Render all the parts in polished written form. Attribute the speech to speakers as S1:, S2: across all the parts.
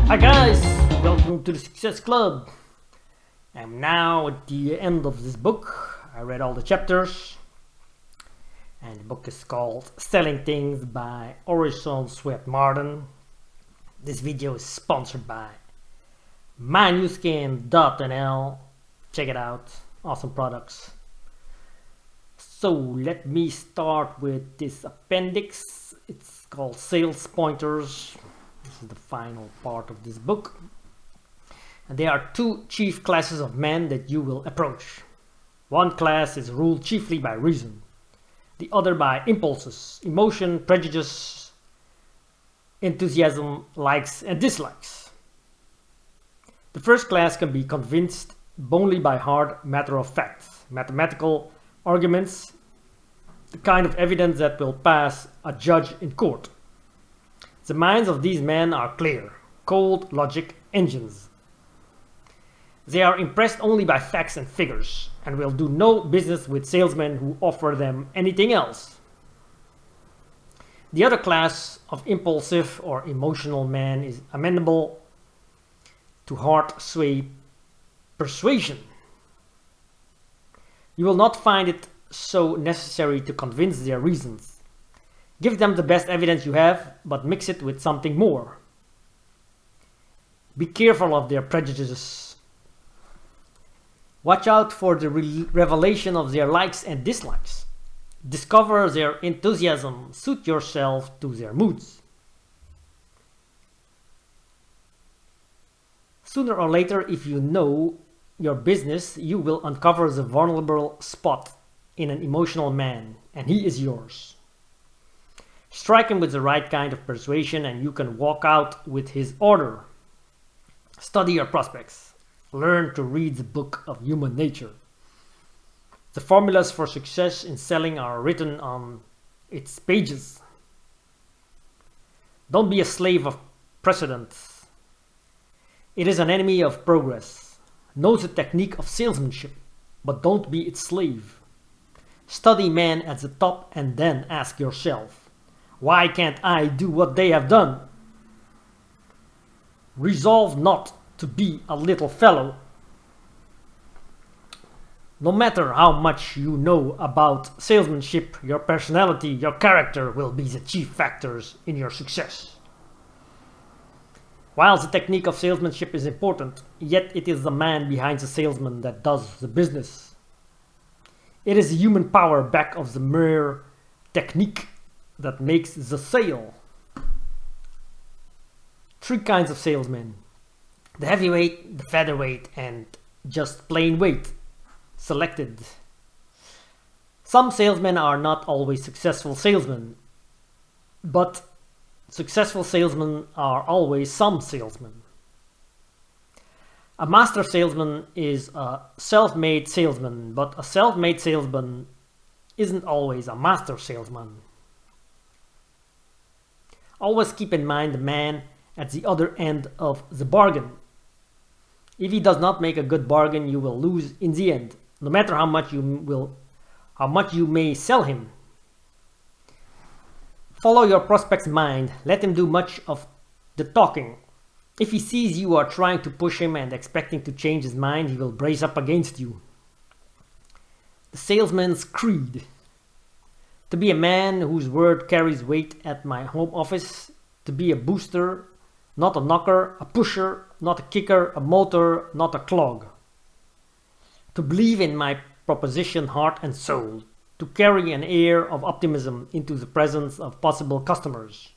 S1: Hi guys, welcome to the Success Club. I'm now at the end of this book. I read all the chapters and the book is called Selling Things by Orison Swett Martin. This video is sponsored by mynewskin.nl. Check it out, awesome products. So let me start with this appendix. It's called Sales Pointers. This is the final part of this book. And there are two chief classes of men that you will approach. One class is ruled chiefly by reason, the other by impulses, emotion, prejudice, enthusiasm, likes and dislikes. The first class can be convinced only by hard matter of facts, mathematical arguments, the kind of evidence that will pass a judge in court. The minds of these men are clear, cold logic engines. They are impressed only by facts and figures and will do no business with salesmen who offer them anything else. The other class of impulsive or emotional men is amenable to heart sway persuasion. You will not find it so necessary to convince their reasons. Give them the best evidence you have, but mix it with something more. Be careful of their prejudices. Watch out for the revelation of their likes and dislikes. Discover their enthusiasm. Suit yourself to their moods. Sooner or later, if you know your business, you will uncover the vulnerable spot in an emotional man, and he is yours. Strike him with the right kind of persuasion and you can walk out with his order. Study your prospects. Learn to read the book of human nature. The formulas for success in selling are written on its pages. Don't be a slave of precedent. It is an enemy of progress. Know the technique of salesmanship, but don't be its slave. Study men at the top and then ask yourself, why can't I do what they have done? Resolve not to be a little fellow. No matter how much you know about salesmanship, your personality, your character will be the chief factors in your success. While the technique of salesmanship is important, yet it is the man behind the salesman that does the business. It is the human power back of the mere technique that makes the sale. Three kinds of salesmen: the heavyweight, the featherweight, and just plain weight. Selected. Some salesmen are not always successful salesmen, but successful salesmen are always some salesmen. A master salesman is a self-made salesman, but a self-made salesman isn't always a master salesman. Always keep in mind the man at the other end of the bargain. If he does not make a good bargain, you will lose in the end, no matter how much you may sell him. Follow your prospect's mind. Let him do much of the talking. If he sees you are trying to push him and expecting to change his mind, he will brace up against you. The salesman's creed. To be a man whose word carries weight at my home office. To be a booster, not a knocker, a pusher, not a kicker, a motor, not a clog. To believe in my proposition heart and soul. To carry an air of optimism into the presence of possible customers.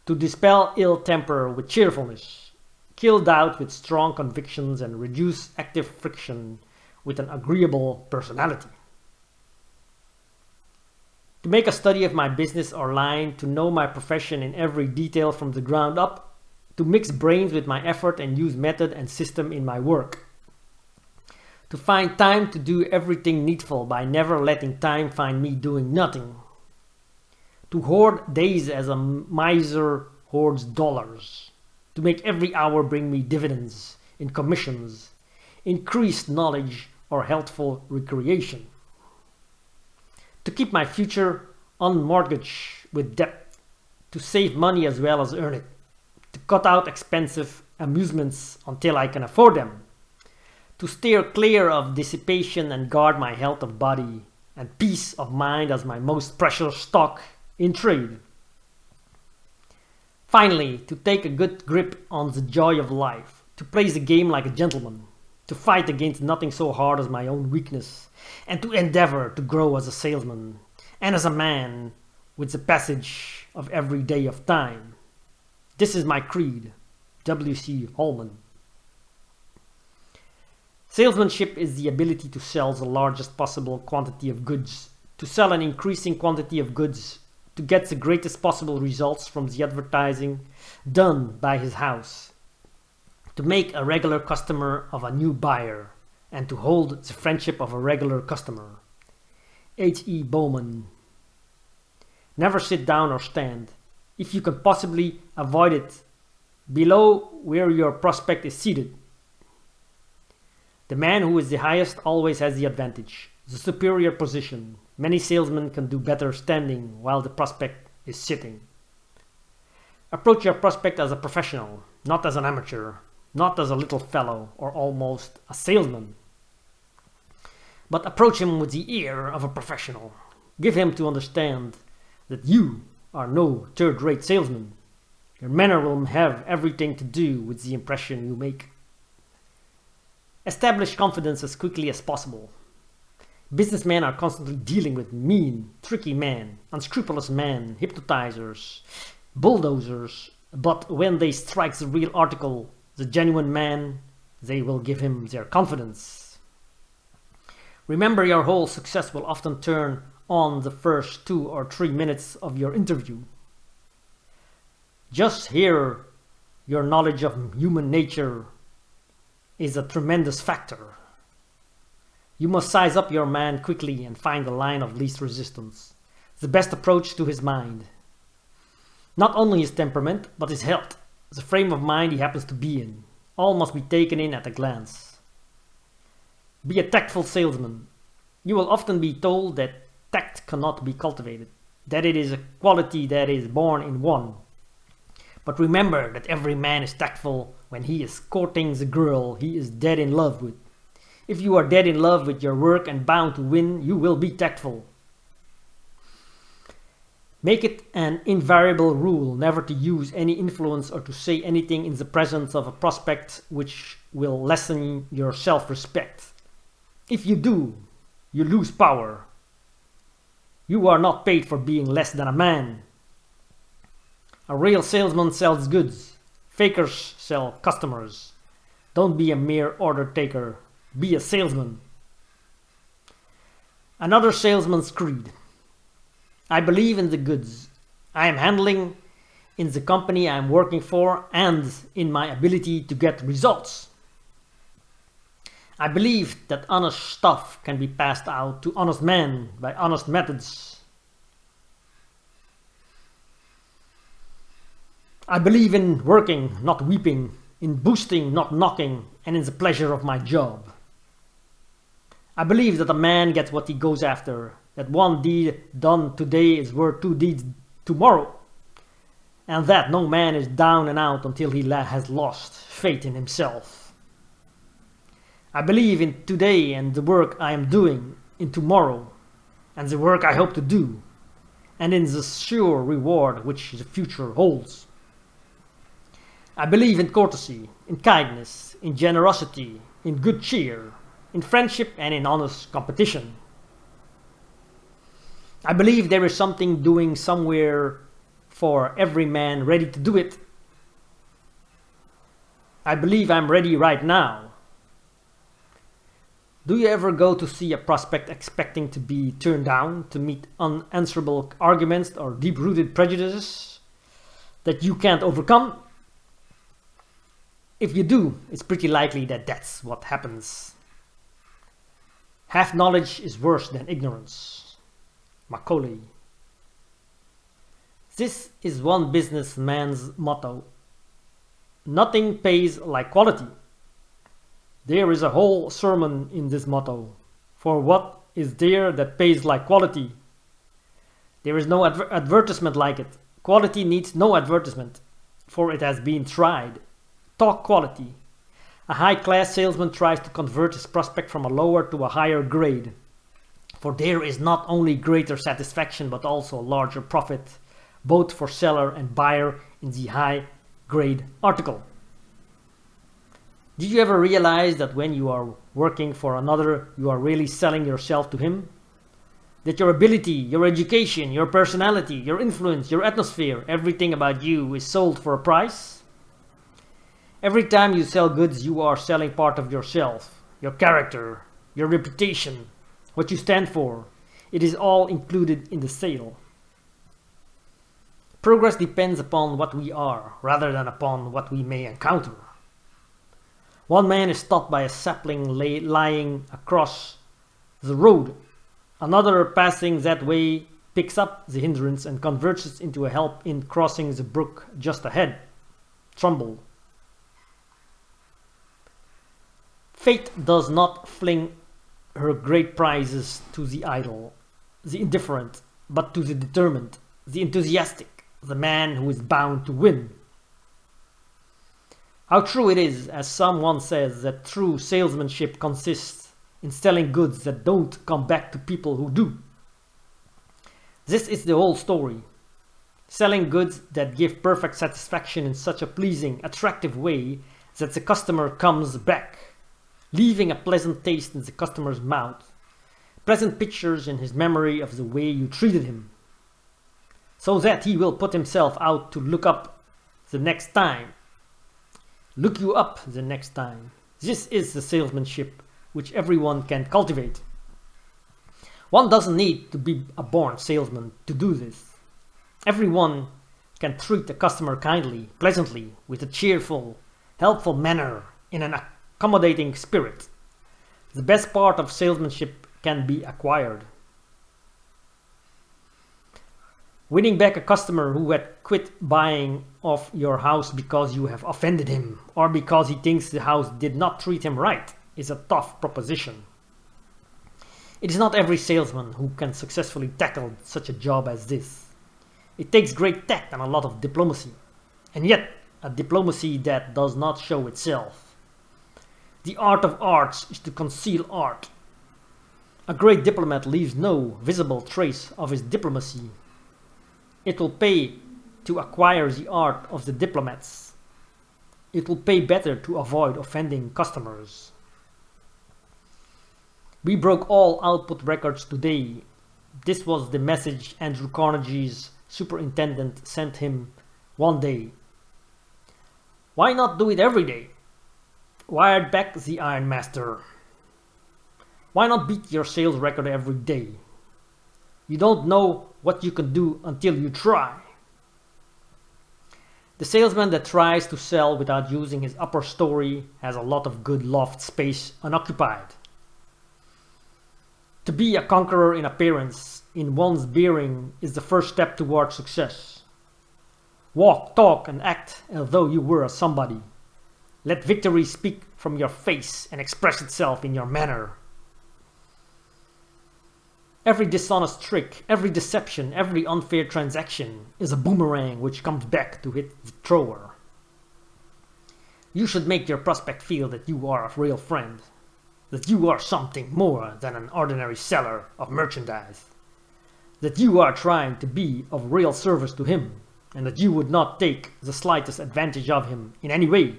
S1: To dispel ill temper with cheerfulness. Kill doubt with strong convictions and reduce active friction with an agreeable personality. To make a study of my business or line, to know my profession in every detail from the ground up, to mix brains with my effort and use method and system in my work. To find time to do everything needful by never letting time find me doing nothing. To hoard days as a miser hoards dollars. To make every hour bring me dividends in commissions, increased knowledge or healthful recreation. To keep my future unmortgaged with debt, to save money as well as earn it, to cut out expensive amusements until I can afford them, to steer clear of dissipation and guard my health of body and peace of mind as my most precious stock in trade. Finally, to take a good grip on the joy of life, to play the game like a gentleman, to fight against nothing so hard as my own weakness, and to endeavor to grow as a salesman and as a man with the passage of every day of time. This is my creed. W.C. Holman. Salesmanship is the ability to sell the largest possible quantity of goods, to sell an increasing quantity of goods, to get the greatest possible results from the advertising done by his house, to make a regular customer of a new buyer, and to hold the friendship of a regular customer. H.E. Bowman. Never sit down or stand, if you can possibly avoid it, below where your prospect is seated. The man who is the highest always has the advantage, the superior position. Many salesmen can do better standing while the prospect is sitting. Approach your prospect as a professional, not as an amateur, not as a little fellow or almost a salesman. But approach him with the ear of a professional. Give him to understand that you are no third-rate salesman. Your manner will have everything to do with the impression you make. Establish confidence as quickly as possible. Businessmen are constantly dealing with mean, tricky men, unscrupulous men, hypnotizers, bulldozers, but when they strike the real article, the genuine man, they will give him their confidence. Remember, your whole success will often turn on the first 2 or 3 minutes of your interview. Just here, your knowledge of human nature is a tremendous factor. You must size up your man quickly and find the line of least resistance, the best approach to his mind. Not only his temperament, but his health, the frame of mind he happens to be in. All must be taken in at a glance. Be a tactful salesman. You will often be told that tact cannot be cultivated, that it is a quality that is born in one. But remember that every man is tactful when he is courting the girl he is dead in love with. If you are dead in love with your work and bound to win, you will be tactful. Make it an invariable rule never to use any influence or to say anything in the presence of a prospect which will lessen your self-respect. If you do, you lose power. You are not paid for being less than a man. A real salesman sells goods. Fakers sell customers. Don't be a mere order taker. Be a salesman. Another salesman's creed. I believe in the goods I am handling, in the company I am working for, and in my ability to get results. I believe that honest stuff can be passed out to honest men by honest methods. I believe in working, not weeping, in boosting, not knocking, and in the pleasure of my job. I believe that a man gets what he goes after, that one deed done today is worth 2 deeds tomorrow, and that no man is down and out until he has lost faith in himself. I believe in today and the work I am doing, in tomorrow and the work I hope to do, and in the sure reward which the future holds. I believe in courtesy, in kindness, in generosity, in good cheer, in friendship, and in honest competition. I believe there is something doing somewhere for every man ready to do it. I believe I'm ready right now. Do you ever go to see a prospect expecting to be turned down, to meet unanswerable arguments or deep-rooted prejudices that you can't overcome? If you do, it's pretty likely that that's what happens. Half knowledge is worse than ignorance. Macaulay. This is one businessman's motto. Nothing pays like quality. There is a whole sermon in this motto. For what is there that pays like quality? There is no advertisement like it. Quality needs no advertisement. for it has been tried. Talk quality. A high-class salesman tries to convert his prospect from a lower to a higher grade, for there is not only greater satisfaction but also larger profit, both for seller and buyer in the high-grade article. Did you ever realize that when you are working for another, you are really selling yourself to him? That your ability, your education, your personality, your influence, your atmosphere, everything about you is sold for a price? Every time you sell goods, you are selling part of yourself, your character, your reputation, what you stand for. It is all included in the sale. Progress depends upon what we are, rather than upon what we may encounter. One man is stopped by a sapling lying across the road. Another passing that way picks up the hindrance and converts it into a help in crossing the brook just ahead. Trumbull. Fate does not fling her great prizes to the idle, the indifferent, but to the determined, the enthusiastic, the man who is bound to win. How true it is, as someone says, that true salesmanship consists in selling goods that don't come back to people who do. This is the whole story. Selling goods that give perfect satisfaction in such a pleasing, attractive way that the customer comes back, leaving a pleasant taste in the customer's mouth, pleasant pictures in his memory of the way you treated him, so that he will put himself out to look you up the next time. This is the salesmanship which everyone can cultivate. One doesn't need to be a born salesman to do this. Everyone can treat a customer kindly, pleasantly, with a cheerful, helpful manner, in an accommodating spirit. The best part of salesmanship can be acquired. Winning back a customer who had quit buying off your house because you have offended him or because he thinks the house did not treat him right is a tough proposition. It is not every salesman who can successfully tackle such a job as this. It takes great tact and a lot of diplomacy, and yet a diplomacy that does not show itself. The art of arts is to conceal art. A great diplomat leaves no visible trace of his diplomacy. It will pay to acquire the art of the diplomats. It will pay better to avoid offending customers. We broke all output records today. This was the message Andrew Carnegie's superintendent sent him one day. Why not do it every day? Wired back the Ironmaster. Why not beat your sales record every day? You don't know what you can do until you try. The salesman that tries to sell without using his upper story has a lot of good loft space unoccupied. To be a conqueror in appearance, in one's bearing, is the first step toward success. Walk, talk, and act as though you were a somebody. Let victory speak from your face and express itself in your manner. Every dishonest trick, every deception, every unfair transaction is a boomerang which comes back to hit the thrower. You should make your prospect feel that you are a real friend, that you are something more than an ordinary seller of merchandise, that you are trying to be of real service to him, and that you would not take the slightest advantage of him in any way.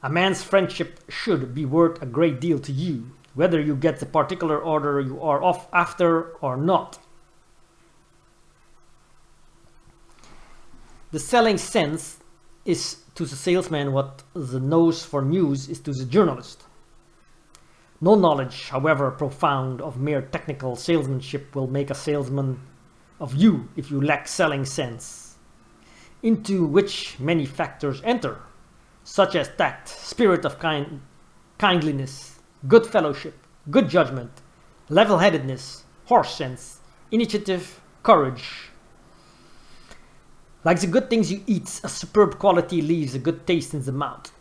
S1: A man's friendship should be worth a great deal to you, whether you get the particular order you are off after or not. The selling sense is to the salesman what the nose for news is to the journalist. No knowledge, however profound, of mere technical salesmanship will make a salesman of you if you lack selling sense, into which many factors enter, such as tact, spirit of kindliness, good fellowship, good judgment, level-headedness, horse sense, initiative, courage. Like the good things you eat, a superb quality leaves a good taste in the mouth.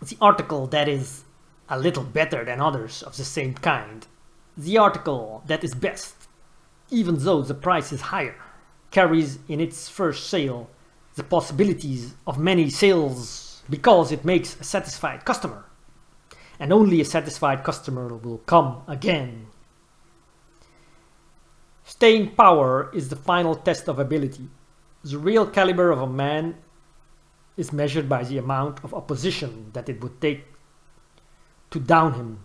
S1: The article that is a little better than others of the same kind, the article that is best, even though the price is higher, carries in its first sale the possibilities of many sales because it makes a satisfied customer. And only a satisfied customer will come again. Staying power is the final test of ability. The real caliber of a man is measured by the amount of opposition that it would take to down him.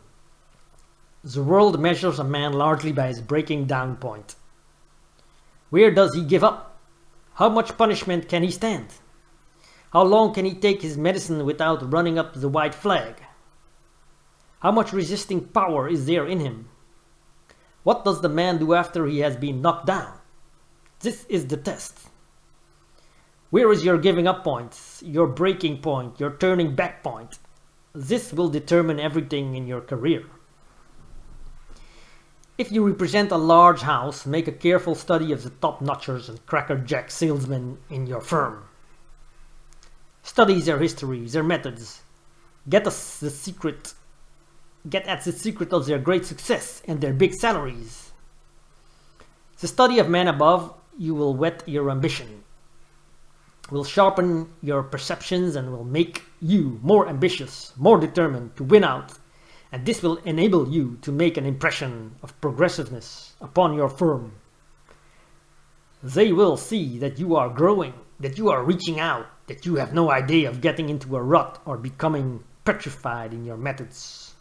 S1: The world measures a man largely by his breaking down point. Where does he give up? How much punishment can he stand? How long can he take his medicine without running up the white flag? How much resisting power is there in him? What does the man do after he has been knocked down? This is the test. Where is your giving up point, your breaking point, your turning back point? This will determine everything in your career. If you represent a large house, make a careful study of the top-notchers and crackerjack salesmen in your firm. Study their history, their methods. Get at the secret of their great success and their big salaries. The study of men above you will whet your ambition, will sharpen your perceptions, and will make you more ambitious, more determined to win out. And this will enable you to make an impression of progressiveness upon your firm. They will see that you are growing, that you are reaching out, that you have no idea of getting into a rut or becoming petrified in your methods.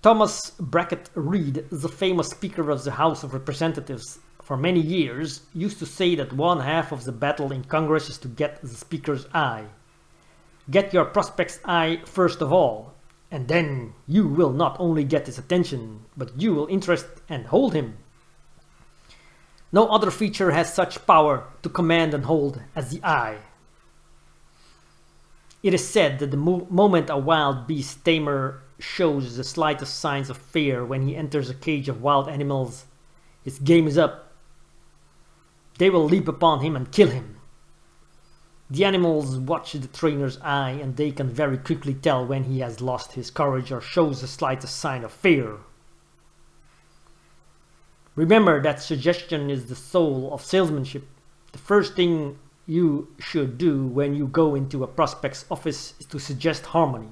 S1: Thomas Brackett Reed, the famous Speaker of the House of Representatives, for many years used to say that one half of the battle in Congress is to get the Speaker's eye. Get your prospect's eye first of all, and then you will not only get his attention, but you will interest and hold him. No other feature has such power to command and hold as the eye. It is said that the moment a wild beast tamer shows the slightest signs of fear when he enters a cage of wild animals, his game is up. They will leap upon him and kill him. The animals watch the trainer's eye, and they can very quickly tell when he has lost his courage or shows the slightest sign of fear. Remember that suggestion is the soul of salesmanship. The first thing you should do when you go into a prospect's office is to suggest harmony,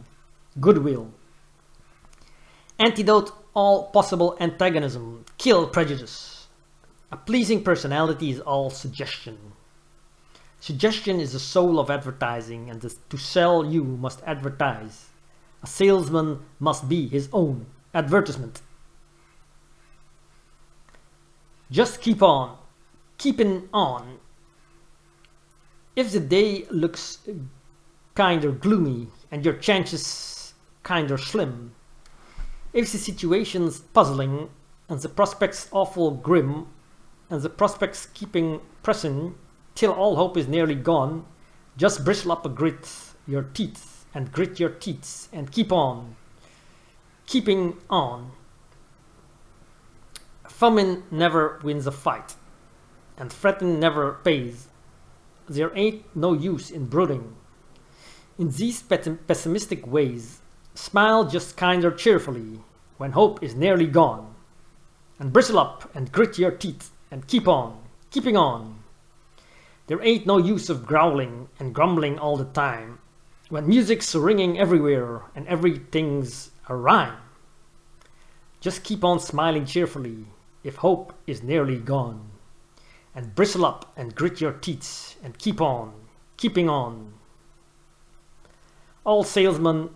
S1: goodwill. Antidote all possible antagonism, kill prejudice. A pleasing personality is all suggestion. Suggestion is the soul of advertising, and to sell you must advertise. A salesman must be his own advertisement. Just keep on, keeping on. If the day looks kinder gloomy and your chances kinder slim, if the situation's puzzling and the prospects awful grim and the prospects keeping pressing till all hope is nearly gone, just bristle up and grit your teeth and grit your teeth and keep on, keeping on. Famine never wins a fight, and fretting never pays. There ain't no use in brooding. In these pessimistic ways, smile just kinder cheerfully when hope is nearly gone, and bristle up and grit your teeth and keep on, keeping on. There ain't no use of growling and grumbling all the time when music's ringing everywhere and everything's a rhyme. Just keep on smiling cheerfully if hope is nearly gone, and bristle up and grit your teeth and keep on, keeping on. All salesmen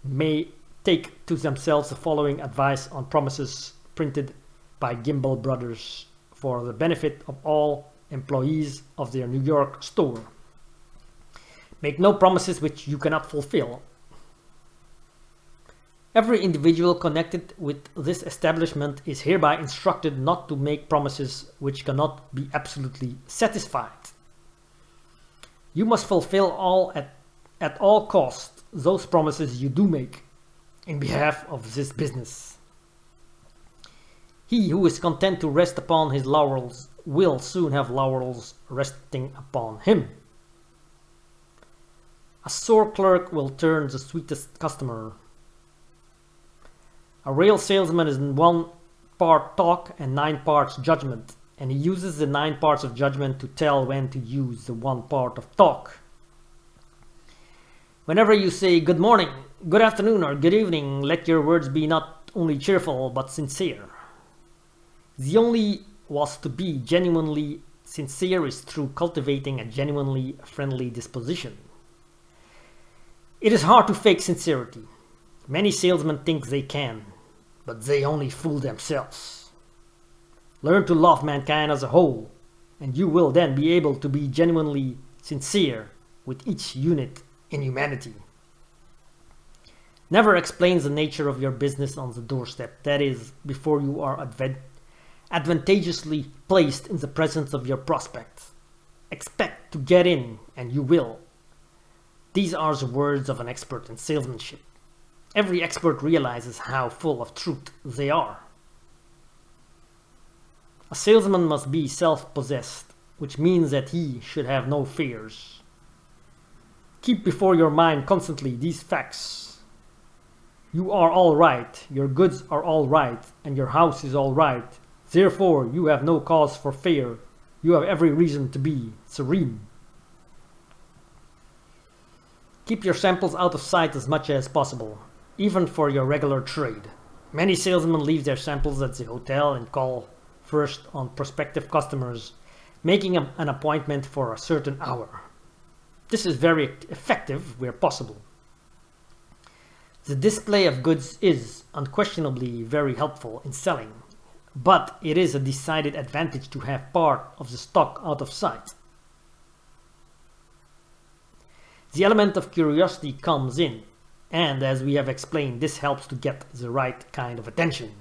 S1: may take to themselves the following advice on promises printed by Gimbel Brothers for the benefit of all employees of their New York store. Make no promises which you cannot fulfill. Every individual connected with this establishment is hereby instructed not to make promises which cannot be absolutely satisfied. You must fulfill at all costs those promises you do make in behalf of this business. He who is content to rest upon his laurels will soon have laurels resting upon him. A sore clerk will turn the sweetest customer. A real salesman is 1 part talk and 9 parts judgment. and he uses the 9 parts of judgment to tell when to use the 1 part of talk. Whenever you say good morning, good afternoon, or good evening, let your words be not only cheerful but sincere. The only was to be genuinely sincere is through cultivating a genuinely friendly disposition. It is hard to fake sincerity. Many salesmen think they can, but they only fool themselves. Learn to love mankind as a whole, and you will then be able to be genuinely sincere with each unit in humanity. Never explain the nature of your business on the doorstep, that is, before you are advantageously placed in the presence of your prospects. Expect to get in, and you will. These are the words of an expert in salesmanship. Every expert realizes how full of truth they are. A salesman must be self-possessed, which means that he should have no fears. Keep before your mind constantly these facts. You are all right, your goods are all right, and your house is all right. Therefore, you have no cause for fear. You have every reason to be serene. Keep your samples out of sight as much as possible, even for your regular trade. Many salesmen leave their samples at the hotel and call first on prospective customers, making an appointment for a certain hour. This is very effective where possible. The display of goods is unquestionably very helpful in selling, but it is a decided advantage to have part of the stock out of sight. The element of curiosity comes in, and as we have explained, this helps to get the right kind of attention.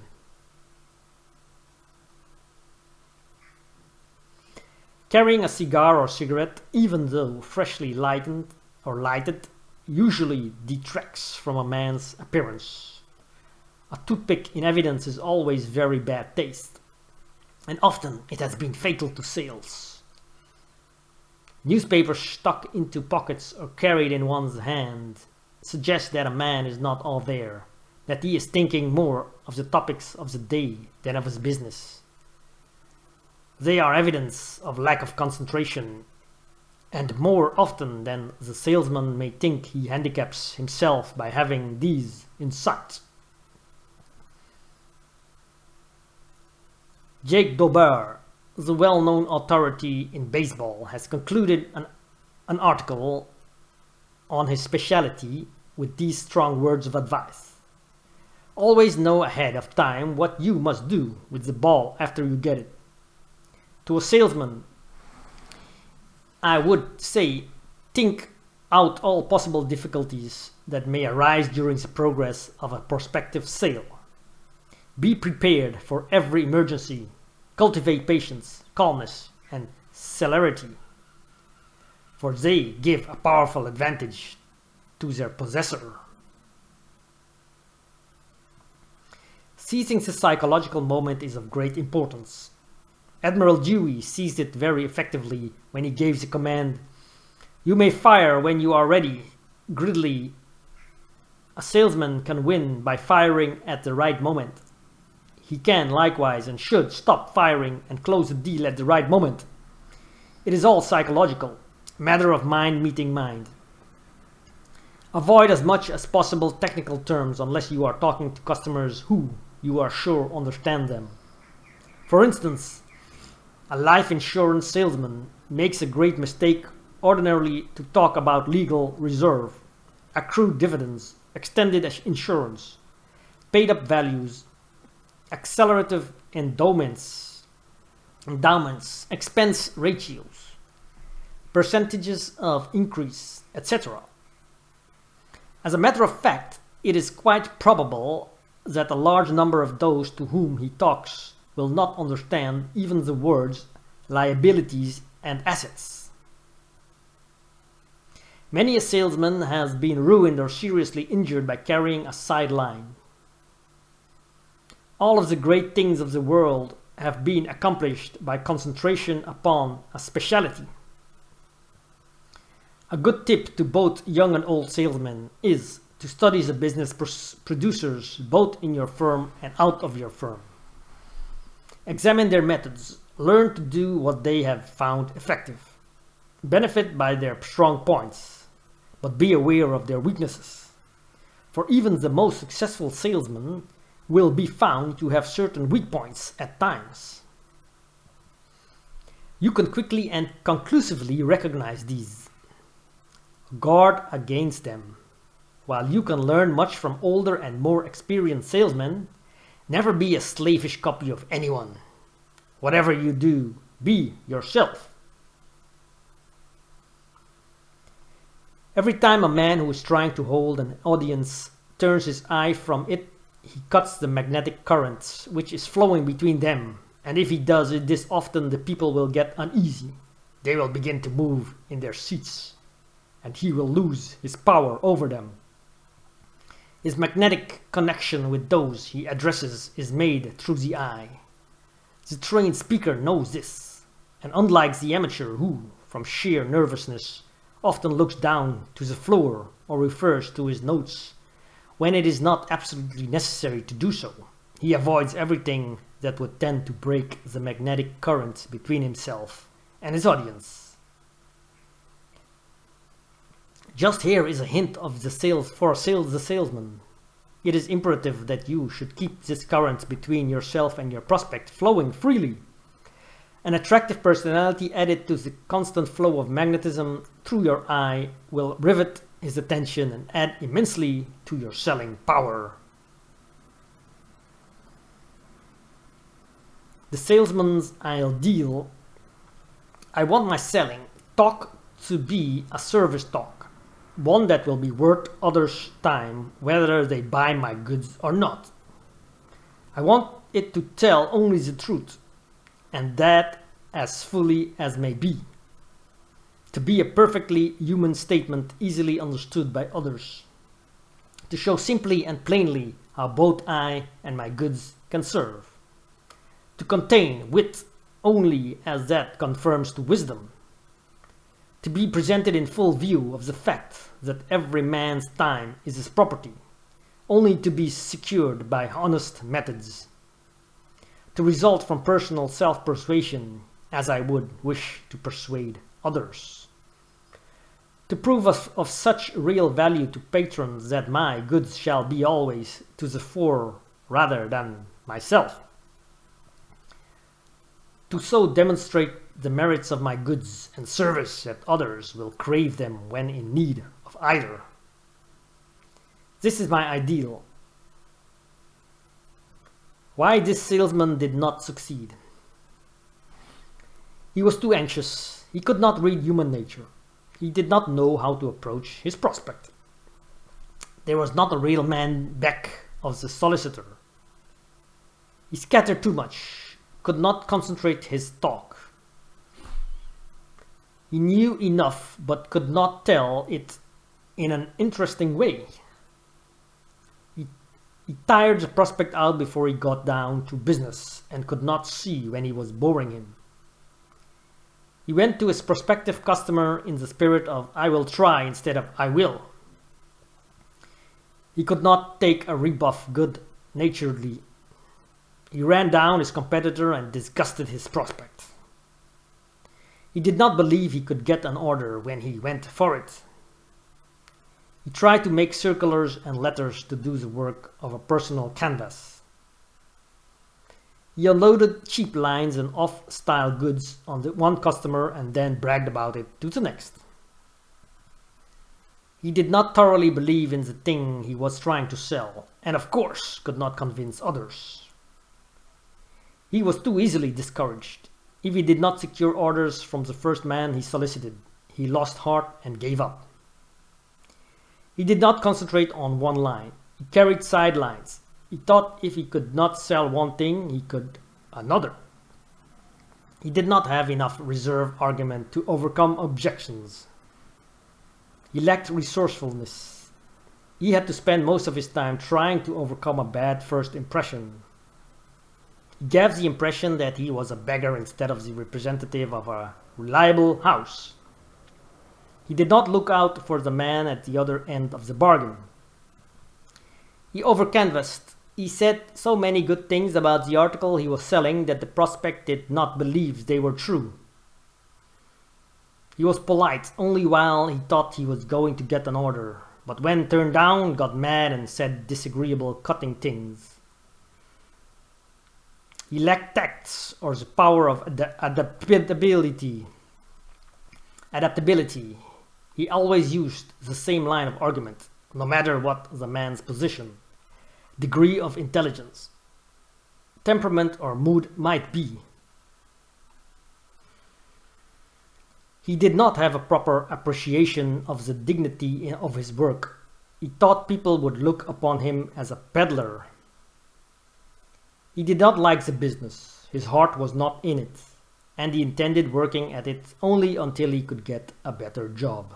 S1: Carrying a cigar or cigarette, even though freshly lighted, usually detracts from a man's appearance. A toothpick in evidence is always very bad taste, and often it has been fatal to sales. Newspapers stuck into pockets or carried in one's hand suggest that a man is not all there, that he is thinking more of the topics of the day than of his business. They are evidence of lack of concentration, and more often than the salesman may think, he handicaps himself by having these in sight. Jake Dober, the well-known authority in baseball, has concluded an article on his specialty with these strong words of advice. Always know ahead of time what you must do with the ball after you get it. To a salesman, I would say, think out all possible difficulties that may arise during the progress of a prospective sale. Be prepared for every emergency. Cultivate patience, calmness, and celerity, for they give a powerful advantage to their possessor. Seizing the psychological moment is of great importance. Admiral Dewey seized it very effectively when he gave the command, "You may fire when you are ready, Gridley." A salesman can win by firing at the right moment. He can likewise and should stop firing and close the deal at the right moment. It is all psychological, a matter of mind meeting mind. Avoid as much as possible technical terms unless you are talking to customers who you are sure understand them. For instance, a life insurance salesman makes a great mistake ordinarily to talk about legal reserve, accrued dividends, extended insurance, paid up values, accelerative endowments, expense ratios, percentages of increase, etc. As a matter of fact, it is quite probable that a large number of those to whom he talks will not understand even the words liabilities and assets. Many a salesman has been ruined or seriously injured by carrying a sideline. All of the great things of the world have been accomplished by concentration upon a specialty. A good tip to both young and old salesmen is to study the business producers both in your firm and out of your firm. Examine their methods, learn to do what they have found effective. Benefit by their strong points, but be aware of their weaknesses. For even the most successful salesman will be found to have certain weak points at times. You can quickly and conclusively recognize these. Guard against them. While you can learn much from older and more experienced salesmen, never be a slavish copy of anyone. Whatever you do, be yourself. Every time a man who is trying to hold an audience turns his eye from it, he cuts the magnetic currents which is flowing between them. And if he does it this often, the people will get uneasy. They will begin to move in their seats, and he will lose his power over them. His magnetic connection with those he addresses is made through the eye. The trained speaker knows this, and unlike the amateur who, from sheer nervousness, often looks down to the floor or refers to his notes when it is not absolutely necessary to do so, he avoids everything that would tend to break the magnetic current between himself and his audience. Just here is a hint of the salesman. It is imperative that you should keep this current between yourself and your prospect flowing freely. An attractive personality added to the constant flow of magnetism through your eye will rivet his attention and add immensely to your selling power. The salesman's ideal. I want my selling talk to be a service talk, one that will be worth others' time whether they buy my goods or not. I want it to tell only the truth, and that as fully as may be. To be a perfectly human statement easily understood by others. To show simply and plainly how both I and my goods can serve. To contain wit only as that confirms to wisdom. To be presented in full view of the fact that every man's time is his property, only to be secured by honest methods. To result from personal self-persuasion as I would wish to persuade others. To prove of such real value to patrons that my goods shall be always to the fore rather than myself. To so demonstrate the merits of my goods and service that others will crave them when in need of either. This is my ideal. Why this salesman did not succeed? He was too anxious. He could not read human nature. He did not know how to approach his prospect. There was not a real man back of the solicitor. He scattered too much, could not concentrate his talk. He knew enough but could not tell it in an interesting way. He tired the prospect out before he got down to business and could not see when he was boring him. He went to his prospective customer in the spirit of I will try instead of I will. He could not take a rebuff good-naturedly. He ran down his competitor and disgusted his prospect. He did not believe he could get an order when he went for it. He tried to make circulars and letters to do the work of a personal canvas. He unloaded cheap lines and off-style goods on the one customer and then bragged about it to the next. He did not thoroughly believe in the thing he was trying to sell, and of course could not convince others. He was too easily discouraged. If he did not secure orders from the first man he solicited, he lost heart and gave up. He did not concentrate on one line. He carried sidelines. He thought if he could not sell one thing, he could another. He did not have enough reserve argument to overcome objections. He lacked resourcefulness. He had to spend most of his time trying to overcome a bad first impression. He gave the impression that he was a beggar instead of the representative of a reliable house. He did not look out for the man at the other end of the bargain. He over-canvassed He said so many good things about the article he was selling that the prospect did not believe they were true. He was polite only while he thought he was going to get an order, but when turned down, got mad and said disagreeable, cutting things. He lacked tact or the power of adaptability. He always used the same line of argument, no matter what the man's position, degree of intelligence, temperament or mood might be. He did not have a proper appreciation of the dignity of his work. He thought people would look upon him as a peddler. He did not like the business. His heart was not in it, and he intended working at it only until he could get a better job.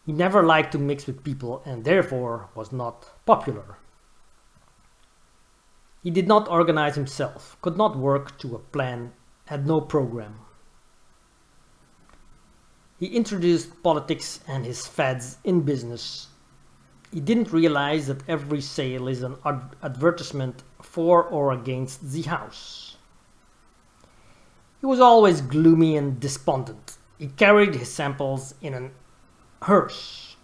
S1: He never liked to mix with people and therefore was not popular. He did not organize himself, could not work to a plan, had no program. He introduced politics and his fads in business. He didn't realize that every sale is an advertisement for or against the house. He was always gloomy and despondent. He carried his samples in a hearse.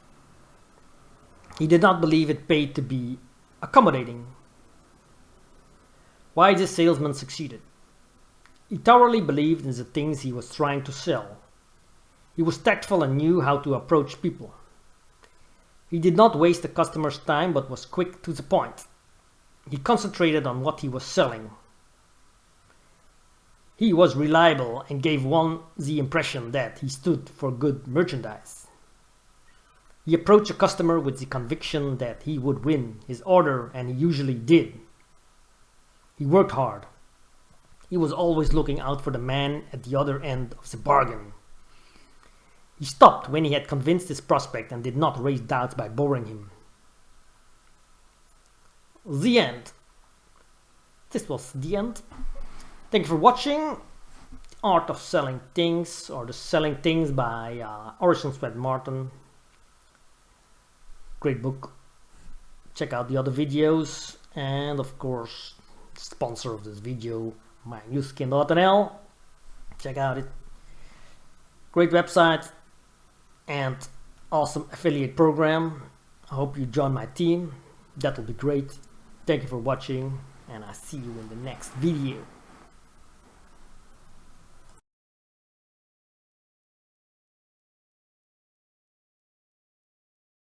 S1: He did not believe it paid to be accommodating. Why the salesman succeeded? He thoroughly believed in the things he was trying to sell. He was tactful and knew how to approach people. He did not waste the customer's time but was quick to the point. He concentrated on what he was selling. He was reliable and gave one the impression that he stood for good merchandise. He approached a customer with the conviction that he would win his order, and he usually did. He worked hard. He was always looking out for the man at the other end of the bargain. He stopped when he had convinced his prospect and did not raise doubts by boring him. The end. This was the end. Thank you for watching. Art of Selling Things, or The Selling Things by Orison Swett Martin. Great book. Check out the other videos, and of course, sponsor of this video, mynewskin.nl. Check out it. Great website and awesome affiliate program. I hope you join my team. That will be great. Thank you for watching, and I'll see you in the next video.